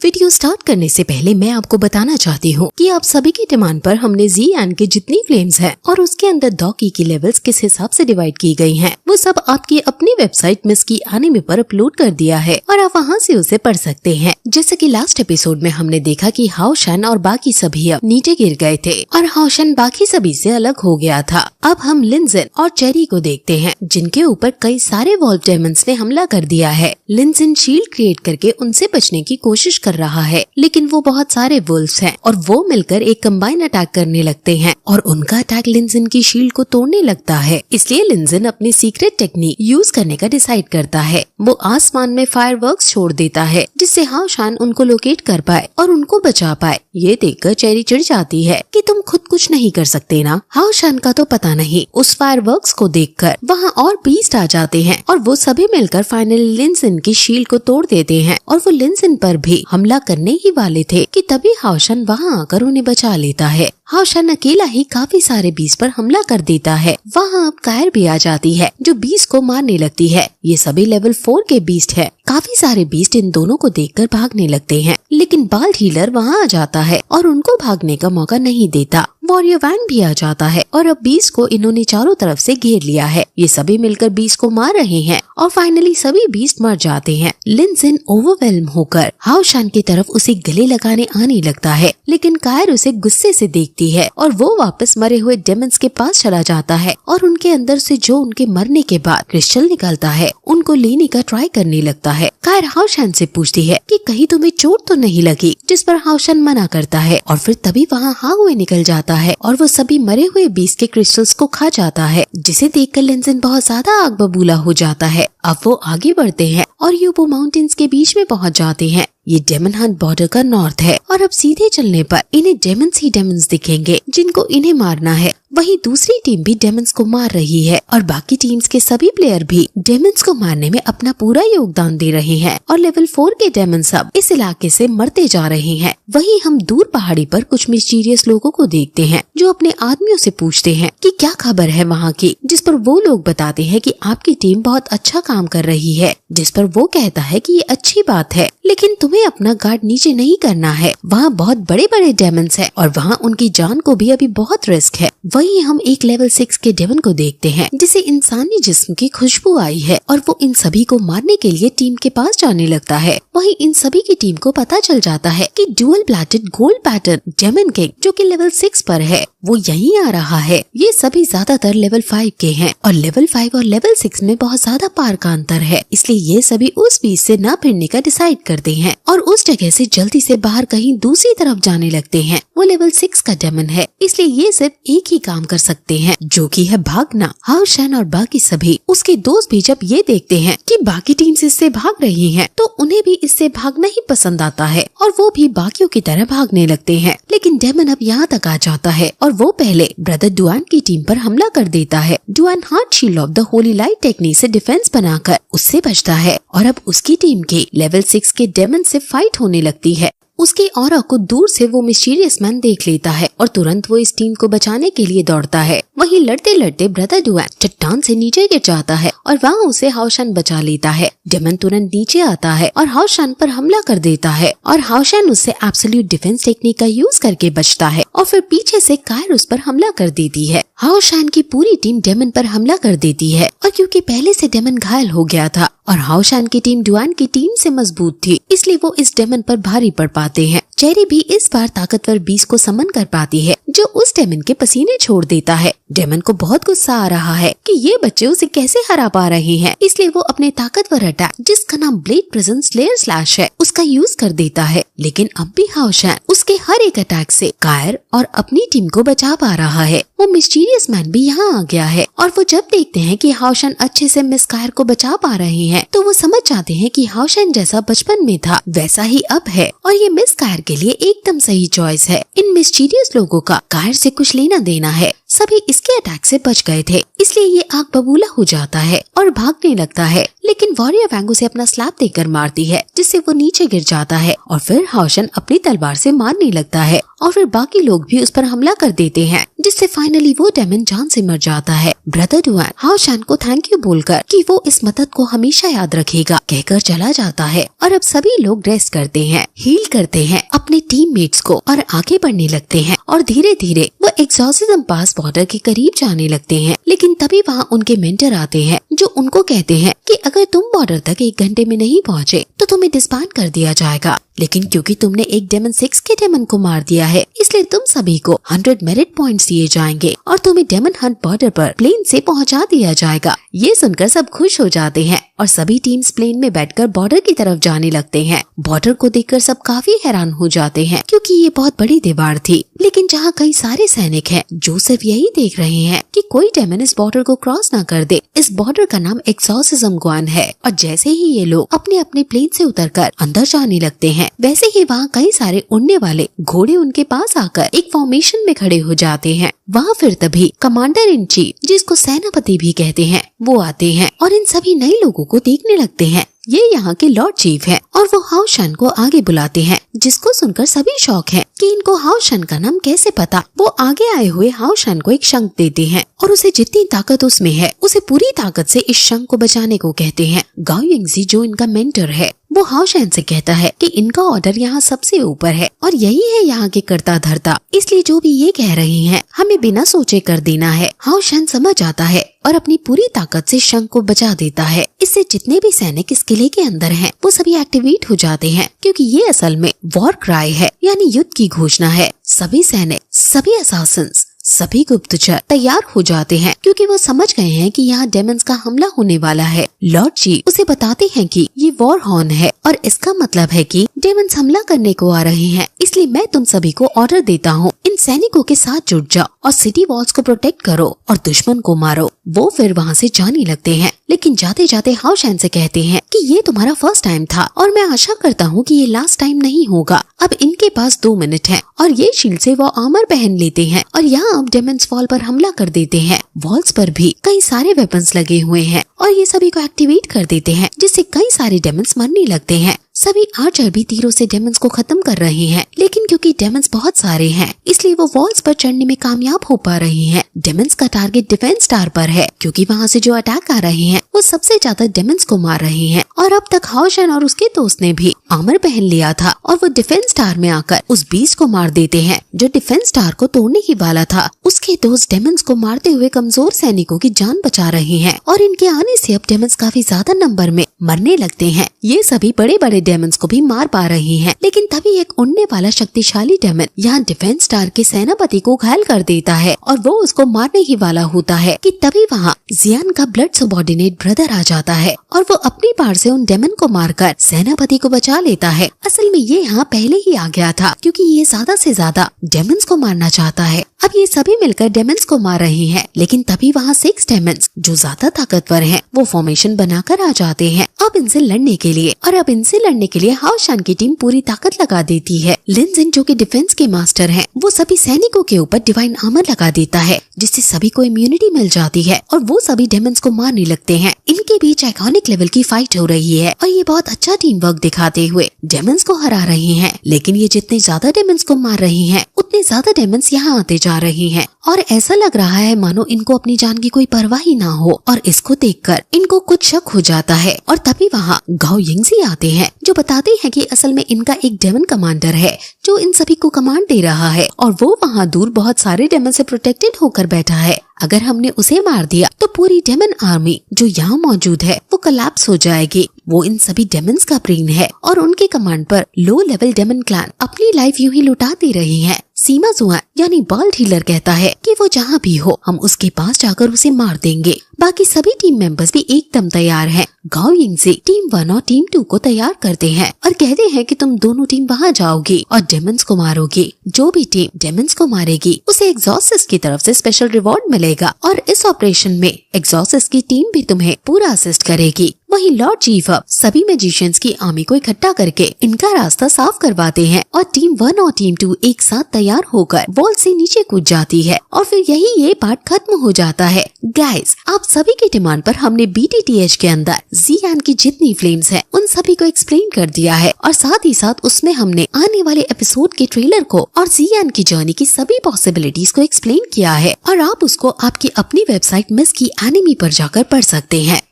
Video start करने से पहले मैं आपको बताना चाहती हूँ कि आप सभी की डिमांड पर हमने ज़ी के जितनी फ्लेम्स हैं और उसके अंदर डॉकी की लेवल्स किस हिसाब से डिवाइड की गई हैं, वो सब आपकी अपनी वेबसाइट मिस की एनीमे पर अपलोड कर दिया है और आप वहाँ से उसे पढ़ सकते हैं। जैसे कि लास्ट एपिसोड में हमने देखा कि हाओशन और बाकी सभी अब नीचे गिर गए थे और हाओशन बाकी सभी से अलग हो गया था। अब हम लिनजिन और चेरी को देखते हैं, जिनके ऊपर कई सारे वॉल्व डेमंस ने हमला कर दिया है। लिनजिन शील्ड क्रिएट करके उनसे बचने की कोशिश कर रहा है, लेकिन वो बहुत सारे वुल्व्स हैं और वो मिलकर एक कंबाइन अटैक करने लगते हैं और उनका अटैक लिनजिन की शील्ड को तोड़ने लगता है। इसलिए लिनजिन अपनी सीक्रेट टेक्निक यूज करने का डिसाइड करता है। वो आसमान में फायरवर्क्स छोड़ देता है, जिससे हाओशन उनको लोकेट कर पाए और उनको बचा पाए। ये देखकर चेरी चिढ़ जाती है कि तुम खुद कुछ नहीं कर सकते ना। हाओशन का तो पता नहीं, उस फायरवर्क्स को देखकर वहाँ और बीस्ट आ जाते हैं और वो सभी मिलकर फाइनली लिनजिन की शील्ड को तोड़ देते हैं और वो लिनजिन पर भी हमला करने ही वाले थे कि तभी हाओशन वहाँ आकर उन्हें बचा लेता है। हाओशन अकेला ही काफी सारे बीस्ट पर हमला कर देता है। वहाँ अब कायर भी आ जाती है, जो बीस्ट को मारने लगती है। ये सभी लेवल 4 के बीस्ट है। काफी सारे बीस्ट इन दोनों को देखकर भागने लगते हैं, लेकिन बाल हीलर वहाँ आ जाता है और उनको भागने का मौका नहीं देता। वॉरियर वैन भी आ जाता है और अब बीस्ट को इन्होंने चारों तरफ से घेर लिया है। ये सभी मिलकर बीस्ट को मार रहे हैं और फाइनली सभी बीस्ट मर जाते हैं। लिनजिन ओवरवेल्म होकर हाओशन की तरफ उसे गले लगाने आने लगता है, लेकिन कायर उसे गुस्से से देखती है और वो वापस मरे हुए डेमंस के पास चला जाता है और उनके अंदर से जो उनके मरने के बाद क्रिस्टल निकलता है उनको लेने का ट्राई करने लगता है। कायर हाओशन से पूछती है कि कहीं तुम्हें चोट तो नहीं लगी, जिस पर हाओशन मना करता है और फिर तभी वहाँ हाउए निकल जाता है और वो सभी मरे हुए बीस्ट के क्रिस्टल्स को खा जाता है, जिसे देखकर लिनजिन बहुत ज्यादा आग बबूला हो जाता है। अब वो आगे बढ़ते हैं और यूबो माउंटेन्स के बीच में पहुंच जाते हैं। ये डेमन हंट बॉर्डर का नॉर्थ है और अब सीधे चलने पर इन्हें डेमन्स ही डेमन्स दिखेंगे जिनको इन्हें मारना है। वहीं दूसरी टीम भी डेमन्स को मार रही है और बाकी टीम्स के सभी प्लेयर भी डेमन्स को मारने में अपना पूरा योगदान दे रहे हैं और लेवल 4 के डेमन्स अब इस इलाके से मरते जा रहे हैं। वहीं हम दूर पहाड़ी पर कुछ मिस्टीरियस लोगों को देखते हैं, जो अपने आदमियों से पूछते हैं कि क्या खबर है वहाँ की, जिस पर वो लोग बताते हैं कि आपकी टीम बहुत अच्छा काम कर रही है, जिस पर वो कहता है कि ये अच्छी बात है, लेकिन तुम्हें अपना गार्ड नीचे नहीं करना है। वहाँ बहुत बड़े बड़े डेमन्स हैं और वहाँ उनकी जान को भी अभी बहुत रिस्क है। वहीं हम एक लेवल 6 के डेमन को देखते हैं, जिसे इंसानी जिस्म की खुशबू आई है और वो इन सभी को मारने के लिए टीम के पास जाने लगता है। वहीं इन सभी की टीम को पता चल जाता है कि dual bladed gold pattern demon king, जो कि लेवल 6 पर है, वो यहीं आ रहा है। ये सभी ज्यादातर लेवल 5 के हैं और लेवल 5 और लेवल 6 में बहुत ज्यादा पार का अंतर है, इसलिए ये सभी उस बीच से न फिरने का डिसाइड करते हैं और उस जगह से जल्दी से बाहर कहीं दूसरी तरफ जाने लगते हैं। वो लेवल 6 का डेमन है, इसलिए ये सिर्फ एक ही काम कर सकते हैं, जो कि है भागना। हाओशन और बाकी सभी उसके दोस्त भी जब ये देखते हैं कि बाकी टीम इससे भाग रही हैं, तो उन्हें भी इससे भागना ही पसंद आता है और वो भी बाकियों की तरह भागने लगते हैं। लेकिन डेमन अब यहाँ तक आ जाता है और वो पहले ब्रदर डुआन की टीम पर हमला कर देता है। Duan heart shield of the Holi light technique से डिफेंस बनाकर उससे बचता है और अब उसकी टीम के लेवल 6 के डेमन से फाइट होने लगती है। उसके ऑरा को दूर से वो मिस्टीरियस मैन देख लेता है और तुरंत वो इस टीम को बचाने के लिए दौड़ता है। वहीं लड़ते लड़ते ब्रदर डुआन चट्टान से नीचे गिर जाता है और वहाँ उसे हाओशन बचा लेता है। डेमन तुरंत नीचे आता है और हाओशन पर हमला कर देता है और हाओशन उससे एब्सोल्यूट डिफेंस टेक्निक का यूज करके बचता है और फिर पीछे से कायर उस पर हमला कर देती है। हाओशन की पूरी टीम डेमन पर हमला कर देती है और क्योंकि पहले से डेमन घायल हो गया था और हाओशन की टीम डुआन की टीम से मजबूत थी, इसलिए वो इस डेमन पर भारी पड़ पाते हैं। चेरी भी इस बार ताकतवर बीस्ट को समन कर पाती है, जो उस डेमन के पसीने छोड़ देता है। डेमन को बहुत गुस्सा आ रहा है कि ये बच्चे उसे कैसे हरा पा रहे हैं, इसलिए वो अपने ताकतवर अटैक, जिसका नाम ब्लेड प्रिजन स्लेयर स्लैश है, उसका यूज कर देता है। लेकिन अब भी हाओशन उसके हर एक अटैक से कायर और अपनी टीम को बचा पा रहा है। वो मिस्टीरियस मैन भी यहाँ आ गया है और वो जब देखते हैं कि हाओशन अच्छे से मिस कायर को बचा पा रहे हैं, तो वो समझ जाते हैं कि हाओशन जैसा बचपन में था वैसा ही अब है और ये मिस कायर के लिए एकदम सही चॉइस है। इन मिस्टीरियस लोगों का कायर से कुछ लेना देना है। सभी इसके अटैक से बच गए थे, इसलिए ये आग बबूला हो जाता है और भागने लगता है। लेकिन वॉरियर वैंग उसे अपना स्लैप देकर मारती है, जिससे वो नीचे गिर जाता है और फिर हाओशन अपनी तलवार से मारने लगता है और फिर बाकी लोग भी उस पर हमला कर देते हैं, जिससे फाइनली वो डेमन जान से मर जाता है। ब्रदर डुआन हाओ शान को थैंक यू बोलकर कि वो इस मदद को हमेशा याद रखेगा कहकर चला जाता है। और अब सभी लोग रेस्ट करते हैं, हील करते हैं अपने टीममेट्स को और आगे बढ़ने लगते हैं। और धीरे धीरे वो एग्जॉर्सिज्म पास बॉर्डर के करीब जाने लगते हैं। लेकिन तभी वहाँ उनके मेंटर आते हैं जो उनको कहते हैं कि अगर तुम बॉर्डर तक 1 घंटे में नहीं पहुँचे तो तुम्हें डिस्बैंड कर दिया जाएगा। लेकिन क्योंकि तुमने एक डेमन 6 के डेमन को मार दिया है, इसलिए तुम सभी को 100 मेरिट पॉइंट्स दिए जाएंगे और तुम्हें डेमन हंट बॉर्डर पर प्लेन से पहुंचा दिया जाएगा। ये सुनकर सब खुश हो जाते हैं और सभी टीम्स प्लेन में बैठकर बॉर्डर की तरफ जाने लगते हैं। बॉर्डर को देखकर सब काफी हैरान हो जाते हैं क्योंकि ये बहुत बड़ी दीवार थी, लेकिन जहाँ कई सारे सैनिक हैं जो सिर्फ यही देख रहे हैं कि कोई डेमन इस बॉर्डर को क्रॉस न कर दे। इस बॉर्डर का नाम एक्सॉर्सिज्म ग्वान है। और जैसे ही ये लोग अपने अपने प्लेन से उतरकर अंदर जाने लगते हैं, वैसे ही वहाँ कई सारे उड़ने वाले घोड़े उनके पास आकर एक फॉर्मेशन में खड़े हो जाते हैं। वहाँ फिर तभी कमांडर इन चीफ, जिसको सेनापति भी कहते हैं, वो आते हैं और इन सभी नए लोगों को देखने लगते हैं। ये यहाँ के लॉर्ड चीफ है और वो हाओ शान को आगे बुलाते हैं, जिसको सुनकर सभी शौक हैं कि इनको हाओ शान का नाम कैसे पता। वो आगे आए हुए हाओ शान को एक शंख देते हैं और उसे जितनी ताकत उसमें है उसे पूरी ताकत से इस शंख को बचाने को कहते हैं। गाओ यिंगजी जो इनका मेंटर है, वो हाओ शान से कहता है कि इनका ऑर्डर यहाँ सबसे ऊपर है और यही है यहाँ के कर्ता धर्ता, इसलिए जो भी ये कह रही हैं हमें बिना सोचे कर देना है। हाओ शान समझ आता है और अपनी पूरी ताकत से शंख को बचा देता है। इससे जितने भी सैनिक इस किले के अंदर हैं, वो सभी एक्टिवेट हो जाते हैं क्योंकि ये असल में वॉर क्राई है, यानी युद्ध की घोषणा है। सभी सैनिक, सभी असासिन्स, सभी गुप्तचर तैयार हो जाते हैं क्योंकि वो समझ गए हैं कि यहाँ डेमन्स का हमला होने वाला है। लॉर्ड जी उसे बताते हैं कि ये वॉर हॉर्न है और इसका मतलब है कि डेमन्स हमला करने को आ रहे हैं, इसलिए मैं तुम सभी को ऑर्डर देता हूँ, इन सैनिकों के साथ जुट जाओ और सिटी वॉल्स को प्रोटेक्ट करो और दुश्मन को मारो। वो फिर वहाँ से जाने लगते हैं, लेकिन जाते जाते हाओ शान से कहते हैं कि ये तुम्हारा फर्स्ट टाइम था और मैं आशा करता हूँ कि ये लास्ट टाइम नहीं होगा। अब इनके पास 2 मिनट है और ये शील्ड से वो आर्मर पहन लेते हैं और यहाँ अब डेमन्स वॉल पर हमला कर देते हैं। वॉल्स पर भी कई सारे वेपन्स लगे हुए हैं और ये सभी को एक्टिवेट कर देते हैं, जिससे कई सारे डेमन्स मरने लगते हैं। सभी आर्चर भी तीरों से डेमन्स को खत्म कर रहे हैं, लेकिन क्योंकि डेमन्स बहुत सारे हैं इसलिए वो वॉल्स पर चढ़ने में कामयाब हो पा रहे हैं। डेमन्स का टारगेट डिफेंस टावर पर है क्योंकि वहाँ से जो अटैक आ रहे हैं वो सबसे ज्यादा डेमन्स को मार रहे हैं। और अब तक हाओ शान और उसके दोस्त ने भी आर्मर पहन लिया था और वो डिफेंस टावर में आकर उस बीस्ट को मार देते हैं जो डिफेंस टावर को तोड़ने ही वाला था। उसके दोस्त डेमन्स को मारते हुए कमजोर सैनिकों की जान बचा रहे हैं और इनके आने से अब डेमन्स काफी ज्यादा नंबर में मरने लगते हैं। ये सभी बड़े बड़े डेमन्स को भी मार पा रहे हैं, लेकिन तभी एक उड़ने वाला शक्तिशाली डेमन यहाँ डिफेंस टावर के सेनापति को घायल कर देता है और वो उसको मारने ही वाला होता है कि तभी वहाँ जियान का ब्लड सबॉर्डिनेट ब्रदर आ जाता है और वो अपनी पार से उन डेमन को मारकर सेनापति को बचा लेता है। असल में ये यहाँ पहले ही आ गया था क्योंकि ये ज्यादा से ज्यादा डेमन्स को मारना चाहता है। अब ये सभी मिलकर डेमन्स को मार रहे हैं, लेकिन तभी वहाँ 6 डेमन्स जो ज्यादा ताकतवर हैं वो फॉर्मेशन बनाकर आ जाते हैं अब इनसे लड़ने के लिए। और अब इनसे लड़ने के लिए हाओ शान की टीम पूरी ताकत लगा देती है। लिन जिन जो कि डिफेंस के मास्टर हैं, वो सभी सैनिकों के ऊपर डिवाइन आर्मर लगा देता है, जिससे सभी को इम्यूनिटी मिल जाती है और वो सभी डेमन्स को मारने लगते हैं। इनके बीच आइकॉनिक लेवल की फाइट हो रही है और ये बहुत अच्छा टीम वर्क दिखाते हुए डेमन्स को हरा रहे हैं। लेकिन ये जितने ज्यादा डेमन्स को मार रही हैं, उतने ज्यादा डेमन्स यहाँ आते जा रही हैं और ऐसा लग रहा है मानो इनको अपनी जान की कोई परवाह ही ना हो। और इसको देखकर इनको कुछ शक हो जाता है और तभी वहाँ गाओ यिंगजी आते हैं जो बताते हैं कि असल में इनका एक डेमन कमांडर है जो इन सभी को कमांड दे रहा है और वो वहाँ दूर बहुत सारे डेमन से प्रोटेक्टेड होकर बैठा है। अगर हमने उसे मार दिया तो पूरी डेमन आर्मी जो यहाँ मौजूद है वो कोलैप्स हो जाएगी। वो इन सभी डेमन्स का ब्रेन है और उनके कमांड पर लो लेवल डेमन क्लैन अपनी लाइफ यूं ही लुटा दे रही है। सीमा जुआन यानी बॉल्ट हीलर कहता है कि वो जहाँ भी हो हम उसके पास जाकर उसे मार देंगे। बाकी सभी टीम मेंबर्स भी एकदम तैयार हैं। गाओ यिंगजी टीम 1 और टीम 2 को तैयार करते हैं और कहते हैं कि तुम दोनों टीम वहाँ जाओगी और डेमन्स को मारोगी। जो भी टीम डेमन्स को मारेगी उसे एग्जॉसिस्ट की तरफ से स्पेशल रिवॉर्ड मिलेगा और इस ऑपरेशन में एग्जॉसिस्ट की टीम भी तुम्हें पूरा असिस्ट करेगी। वहीं लॉर्ड चीफ सभी मैजिशियंस की आर्मी को इकट्ठा करके इनका रास्ता साफ करवाते हैं और टीम 1 और टीम 2 एक साथ तैयार होकर वॉल से नीचे कूद जाती है और फिर यही ये पार्ट खत्म हो जाता है। गाइस, आप सभी की डिमांड पर हमने BTTH के अंदर ज़ी-एन की जितनी फ्लेम्स हैं उन सभी को एक्सप्लेन कर दिया है और साथ ही साथ उसमें हमने आने वाले एपिसोड के ट्रेलर को और ज़ी-एन की जर्नी की सभी पॉसिबिलिटीज को एक्सप्लेन किया है और आप उसको आपकी अपनी वेबसाइट मिस्की एनिमी पर जाकर पढ़ सकते हैं।